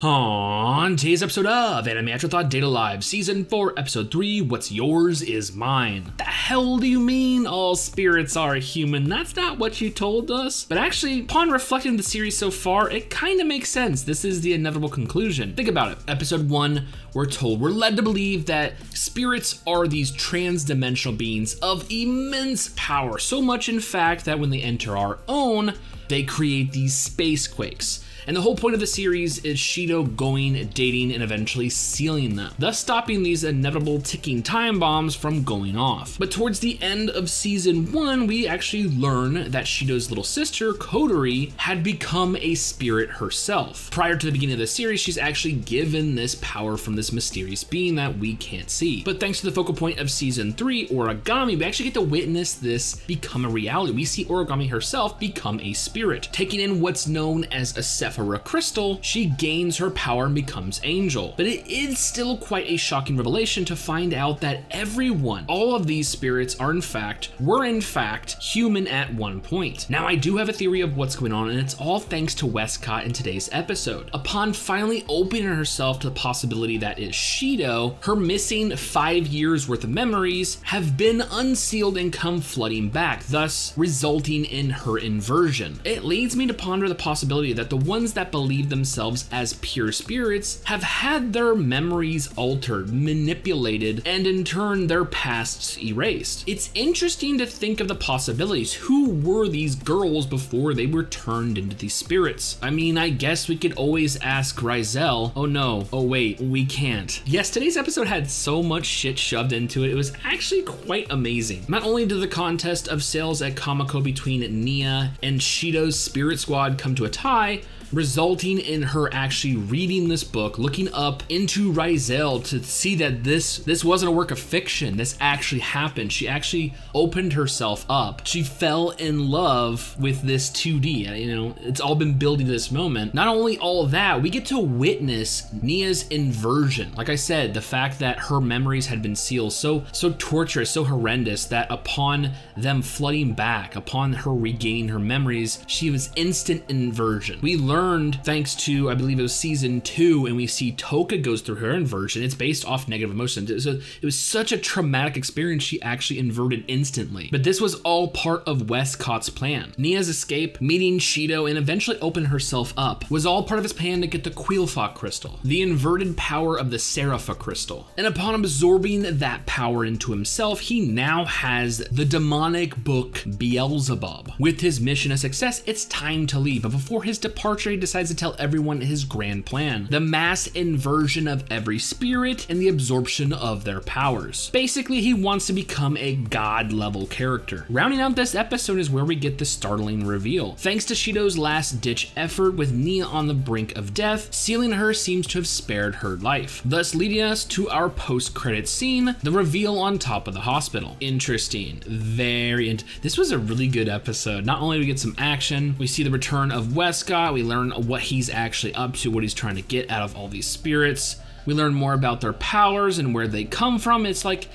On today's episode of Anime Afterthought Data Live, Season 4, Episode 3, What's Yours is Mine. The hell do you mean all spirits are human? That's not what you told us. But actually, upon reflecting on the series so far, it kinda makes sense. This is the inevitable conclusion. Think about it. Episode 1, we're led to believe that spirits are these trans-dimensional beings of immense power. So much, in fact, that when they enter our own, they create these space quakes. And the whole point of the series is Shido going, dating, and eventually sealing them, thus stopping these inevitable ticking time bombs from going off. But towards the end of season 1, we actually learn that Shido's little sister, Kodori, had become a spirit herself. Prior to the beginning of the series, she's actually given this power from this mysterious being that we can't see. But thanks to the focal point of season 3, Origami, we actually get to witness this become a reality. We see Origami herself become a spirit. Taking in what's known as a Sephira crystal, she gains her power and becomes Angel. But it is still quite a shocking revelation to find out that everyone, all of these spirits were in fact human at one point. Now I do have a theory of what's going on, and it's all thanks to Westcott in today's episode. Upon finally opening herself to the possibility that is Shido, her missing 5 years worth of memories have been unsealed and come flooding back, thus resulting in her inversion. It leads me to ponder the possibility that the ones that believe themselves as pure spirits have had their memories altered, manipulated, and in turn their pasts erased. It's interesting to think of the possibilities. Who were these girls before they were turned into these spirits? I mean, I guess we could always ask Rizel. Oh no, oh wait, we can't. Yes, today's episode had so much shit shoved into it. It was actually quite amazing. Not only did the contest of sales at Kamako between Nia and Shido's spirit squad come to a tie, resulting in her actually reading this book, looking up into Rizel to see that this wasn't a work of fiction. This actually happened. She actually opened herself up. She fell in love with this 2D. You know, it's all been building to this moment. Not only all of that, we get to witness Nia's inversion. Like I said, the fact that her memories had been sealed, so torturous, so horrendous, that upon them flooding back, upon her regaining her memories, she was instant inversion. We learned thanks to, I believe it was season 2, and we see Toka goes through her inversion. It's based off negative emotions. So it was such a traumatic experience, she actually inverted instantly. But this was all part of Westcott's plan. Nia's escape, meeting Shido, and eventually opening herself up was all part of his plan to get the Qlipha crystal, the inverted power of the Sephira crystal. And upon absorbing that power into himself, he now has the demonic book Beelzebub. With his mission a success, it's time to leave. But before his departure, he decides to tell everyone his grand plan: the mass inversion of every spirit and the absorption of their powers. Basically, he wants to become a god-level character. Rounding out this episode is where we get the startling reveal. Thanks to Shido's last-ditch effort with Nia on the brink of death, sealing her seems to have spared her life, thus leading us to our post-credit scene, the reveal on top of the hospital. Interesting. This was a really good episode. Not only do we get some action, we see the return of Westcott, we learn what he's actually up to, what he's trying to get out of all these spirits. We learn more about their powers and where they come from. It's like,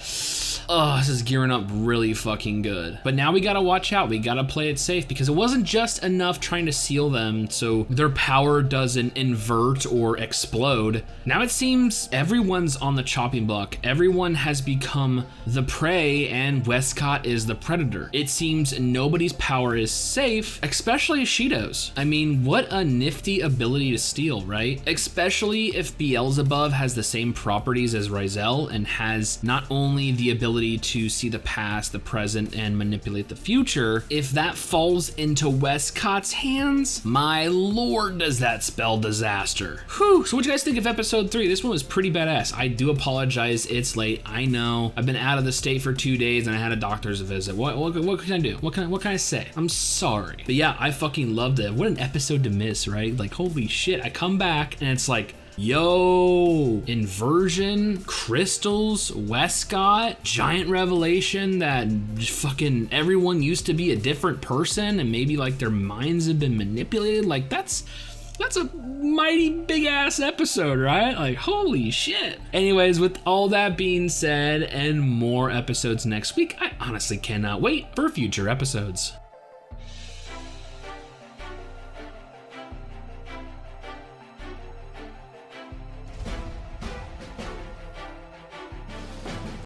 oh, this is gearing up really fucking good. But now we gotta watch out. We gotta play it safe, because it wasn't just enough trying to seal them so their power doesn't invert or explode. Now it seems everyone's on the chopping block. Everyone has become the prey, and Westcott is the predator. It seems nobody's power is safe, especially Shido's. I mean, what a nifty ability to steal, right? Especially if Beelzebub has the same properties as Rizel and has not only the ability to see the past, the present, and manipulate the future. If that falls into Westcott's hands, my lord, does that spell disaster. Whew. So what do you guys think of episode 3? This one was pretty badass. I do apologize, it's late. I know. I've been out of the state for 2 days and I had a doctor's visit. What can I do? What can I say? I'm sorry. But yeah, I fucking loved it. What an episode to miss, right? Like, holy shit. I come back and it's like, yo, inversion, crystals, Westcott, giant revelation that fucking everyone used to be a different person and maybe like their minds have been manipulated. Like that's a mighty big ass episode, right? Like, holy shit. Anyways, with all that being said and more episodes next week, I honestly cannot wait for future episodes.